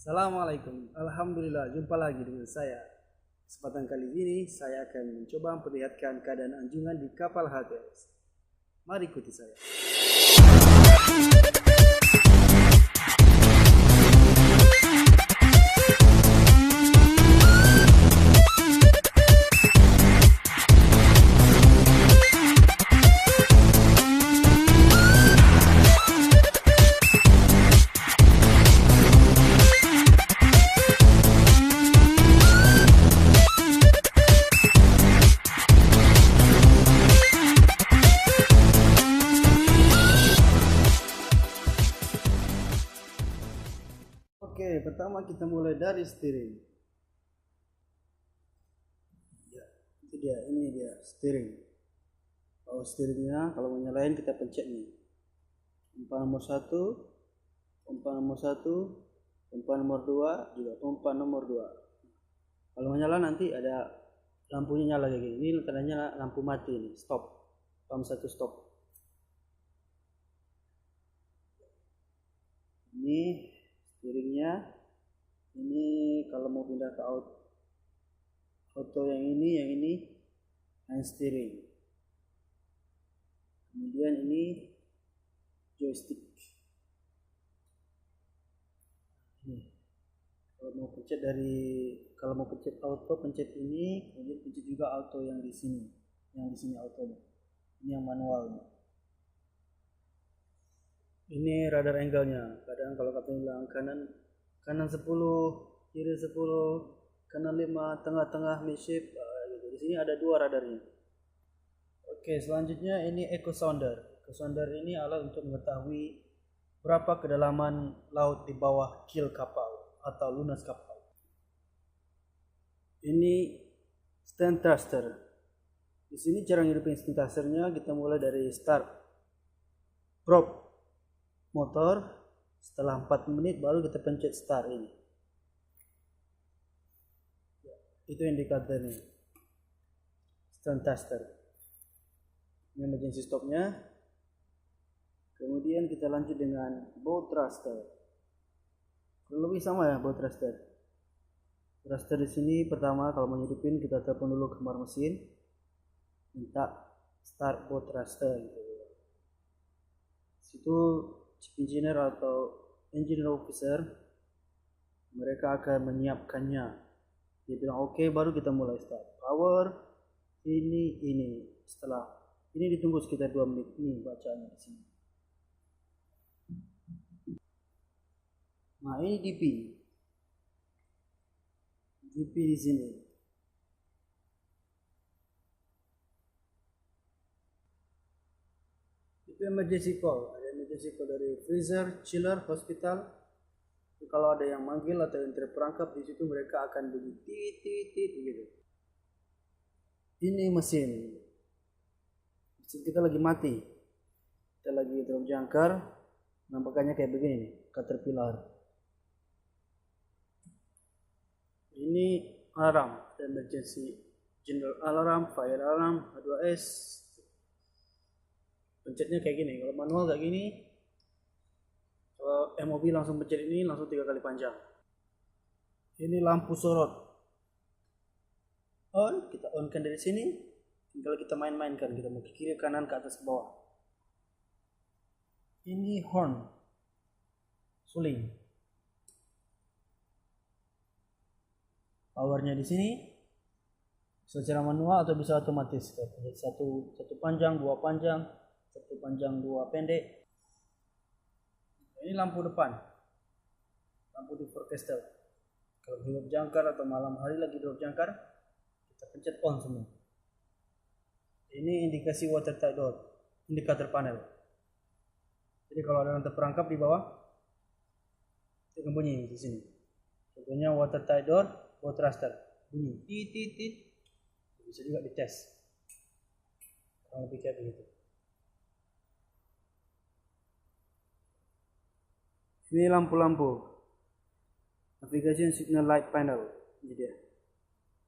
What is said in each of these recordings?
Assalamualaikum, Alhamdulillah jumpa lagi dengan saya. Kesempatan kali ini saya akan mencoba memperlihatkan keadaan anjungan di kapal HTS. Mari ikuti saya. Oke, pertama kita mulai dari steering. Ya, itu dia, ini dia steering. Kalau steeringnya, kalau mau nyalain kita pencet nih. Pompa nomor 1, pompa nomor 1, pompa nomor 2, juga pompa nomor 2. Kalau mau nyala nanti ada lampunya nyala kayak gini. Ini tandanya lampu mati nih, stop. Pump 1 stop. Ini steeringnya. Ini kalau mau pindah ke auto yang ini hand steering. Kemudian ini joystick. Ini kalau mau pencet auto pencet ini, kemudian pencet juga auto yang di sini autonya. Ini yang manual. Ini radar angle-nya. Kadang kalau kapten bilang kanan 10, kiri 10, kanan 5, tengah-tengah midship, gitu. Di sini ada 2 radarnya. Oke, selanjutnya ini echo sounder. Echo sounder ini alat untuk mengetahui berapa kedalaman laut di bawah keel kapal atau lunas kapal. Ini stand thruster. Di sini cara ngidupin stand thrusternya kita mulai dari start prop motor. Setelah 4 menit baru kita pencet start ini. Itu indikatornya. Stand thruster. Ini emergency stopnya. Kemudian kita lanjut dengan bow thruster. Kurang lebih sama ya bow thruster. Thruster di sini pertama kalau mau hidupin kita telepon dulu ke kamar mesin, minta start bow thruster gitu. Situ chief engineer atau engineer officer mereka akan menyiapkannya. Dia bilang oke, baru kita mulai start. Power ini. Setelah ini ditunggu sekitar 2 menit. Ini bacaannya di sini. Nah, ini DP di sini. Itu emergency call. Emergency call dari freezer, chiller, hospital. Jadi kalau ada yang manggil atau yang terperangkap di situ mereka akan bunyi tit begitu. Ini mesin kita lagi mati. Kita lagi drop jangkar. Nampaknya kayak begini nih, caterpillar. Ini alarm, emergency general alarm, fire alarm, H2S. Pencetnya kayak gini. Kalau manual kayak gini, kalau MOB langsung pencet ini langsung 3 kali panjang. Ini lampu sorot on, kita on kan dari sini, tinggal kita main-mainkan, kita mau ke kiri, kanan, ke atas, ke bawah. Ini horn suling. Powernya di sini secara manual atau bisa otomatis. Satu panjang, 2 panjang, 1 panjang, 2 pendek. Ini lampu depan, lampu di forecaster. Kalau drop jangkar atau malam hari lagi drop jangkar, kita pencet on semua. Ini indikasi watertight door, indikator panel. Jadi kalau ada yang terperangkap di bawah, itu akan bunyi di sini. Contohnya watertight door, bow thruster, bunyi tit. Bisa juga dites. Kurang lebih kayak begitu. Ini lampu-lampu. Navigation signal light panel. Ini dia.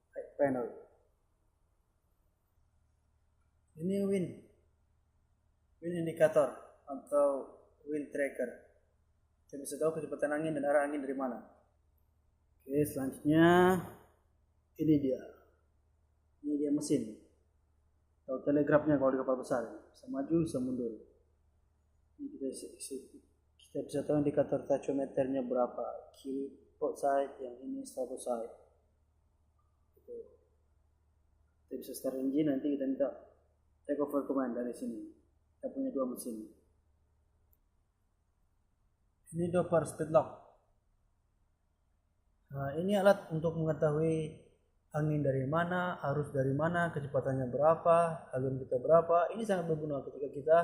Light panel. Ini wind indikator atau wind tracker. Kita bisa tahu kecepatan angin dan arah angin dari mana. Oke, selanjutnya ini dia mesin atau telegrafnya kalau di kapal besar, bisa maju bisa mundur. Ini kita bisa tahu indikator tachyometernya berapa, kiri port side, yang ini starboard side. Kita bisa start engine, nanti kita minta take over command dari sini. Kita punya dua mesin. Ini doper speed lock. Nah, ini alat untuk mengetahui angin dari mana, arus dari mana, kecepatannya berapa, alur kita berapa. Ini sangat berguna ketika kita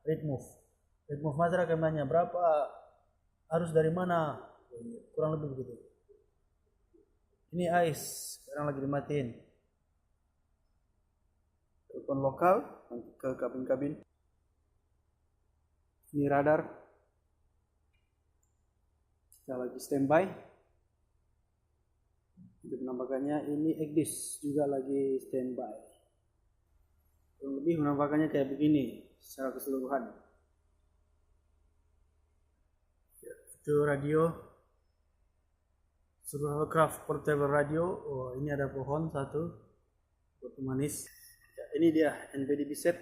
rate move. Rate move masalah kemananya berapa, arus dari mana, kurang lebih begitu. Ini ice, sekarang lagi dimatiin. Telepon lokal ke kabin-kabin. Ini radar. Kita lagi standby. Untuk penampakannya ini EGDIS juga lagi standby. Kurang lebih penampakannya kayak begini secara keseluruhan. Ya, itu radio survival craft portable radio. Oh, ini ada pohon satu buat pemanis. Ya, ini dia NPDB set.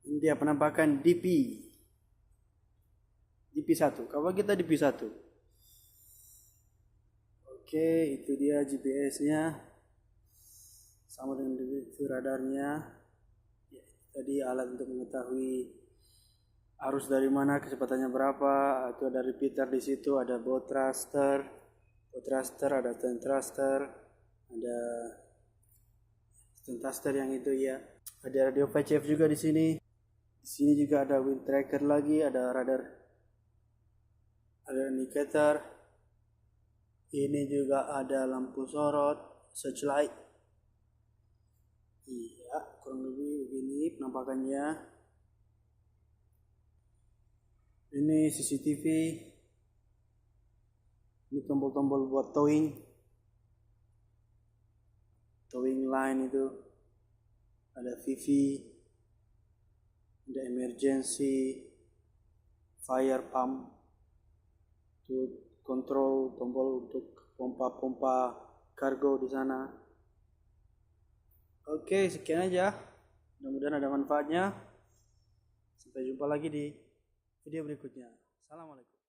Ini dia penampakan DP1. Kawan kita DP1. Oke, itu dia GPS-nya. Sama dengan itu radarnya. Ya, tadi alat untuk mengetahui arus dari mana, kecepatannya berapa. Itu ada repeater di situ, ada bow thruster, ada turn thruster, ada turn thruster yang itu ya. Ada radio VHF juga di sini. Di sini juga ada wind tracker lagi, ada radar, ada indicator. Ini juga ada lampu sorot, searchlight. Iya, kurang lebih begini penampakannya. Ini CCTV. Ini tombol-tombol buat towing line itu. Ada VV, ada emergency, fire pump, itu kontrol tombol untuk pompa-pompa kargo di sana. Oke, sekian aja. Mudah-mudahan ada manfaatnya. Sampai jumpa lagi di video berikutnya. Assalamualaikum.